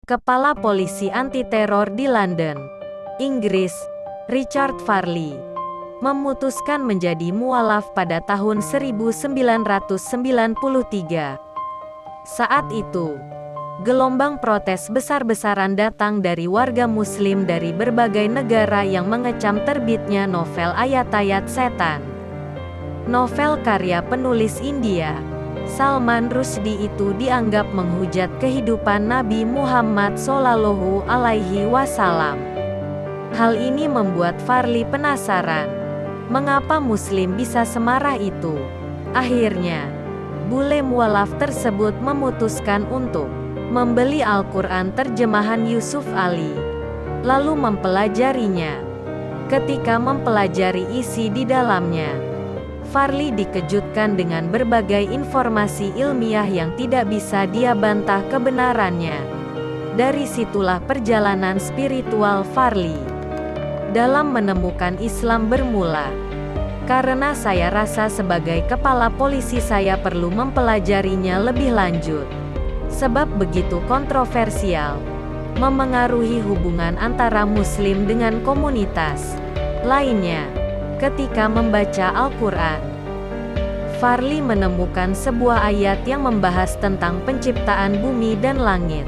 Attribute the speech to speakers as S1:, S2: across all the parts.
S1: Kepala Polisi Anti-Teror di London, Inggris, Richard Farley, memutuskan menjadi mualaf pada tahun 1993. Saat itu, gelombang protes besar-besaran datang dari warga Muslim dari berbagai negara yang mengecam terbitnya novel Ayat-Ayat Setan. Novel karya penulis India, Salman Rushdie itu dianggap menghujat kehidupan Nabi Muhammad Shallallahu Alaihi Wasallam. Hal ini membuat Farley penasaran, mengapa Muslim bisa semarah itu. Akhirnya, bule mualaf tersebut memutuskan untuk membeli Al-Quran terjemahan Yusuf Ali, lalu mempelajarinya. Ketika mempelajari isi di dalamnya, Farley dikejutkan dengan berbagai informasi ilmiah yang tidak bisa dia bantah kebenarannya. Dari situlah perjalanan spiritual Farley dalam menemukan Islam bermula. Karena saya rasa sebagai kepala polisi saya perlu mempelajarinya lebih lanjut. Sebab begitu kontroversial, memengaruhi hubungan antara Muslim dengan komunitas lainnya. Ketika membaca Al-Quran, Farley menemukan sebuah ayat yang membahas tentang penciptaan bumi dan langit.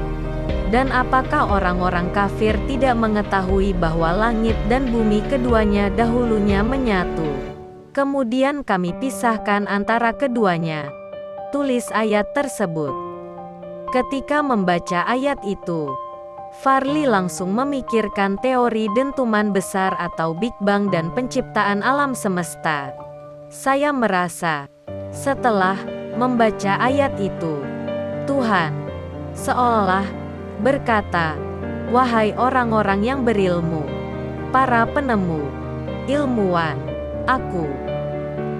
S1: Dan apakah orang-orang kafir tidak mengetahui bahwa langit dan bumi keduanya dahulunya menyatu? Kemudian kami pisahkan antara keduanya, tulis ayat tersebut. Ketika membaca ayat itu, Farley langsung memikirkan teori dentuman besar atau Big Bang dan penciptaan alam semesta. Saya merasa, setelah membaca ayat itu, Tuhan seolah berkata, "Wahai orang-orang yang berilmu, para penemu, ilmuwan, aku,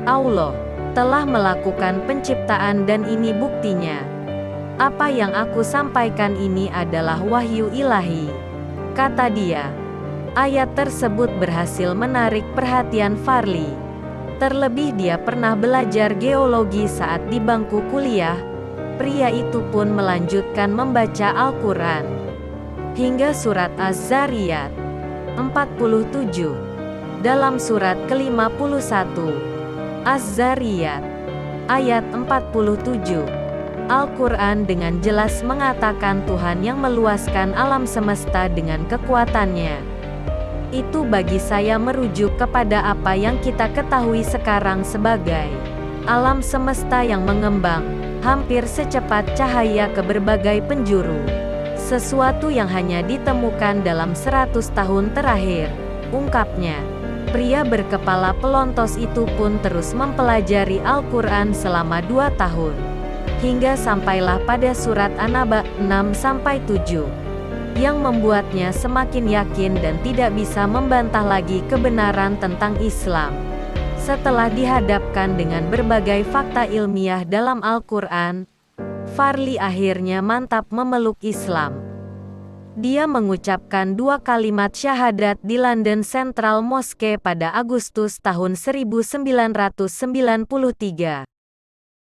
S1: Allah, telah melakukan penciptaan dan ini buktinya. Apa yang aku sampaikan ini adalah wahyu ilahi," kata dia. Ayat tersebut berhasil menarik perhatian Farley. Terlebih dia pernah belajar geologi saat di bangku kuliah. Pria itu pun melanjutkan membaca Al-Quran hingga surat Az-Zariyat 47. Dalam surat ke-51 Az-Zariyat ayat 47, Al-Quran dengan jelas mengatakan Tuhan yang meluaskan alam semesta dengan kekuatannya. Itu bagi saya merujuk kepada apa yang kita ketahui sekarang sebagai alam semesta yang mengembang hampir secepat cahaya ke berbagai penjuru. Sesuatu yang hanya ditemukan dalam 100 tahun terakhir, ungkapnya. Pria berkepala pelontos itu pun terus mempelajari Al-Quran selama 2 tahun. Hingga sampailah pada surat An-Naba 6-7, yang membuatnya semakin yakin dan tidak bisa membantah lagi kebenaran tentang Islam. Setelah dihadapkan dengan berbagai fakta ilmiah dalam Al-Quran, Farley akhirnya mantap memeluk Islam. Dia mengucapkan 2 kalimat syahadat di London Central Mosque pada Agustus tahun 1993.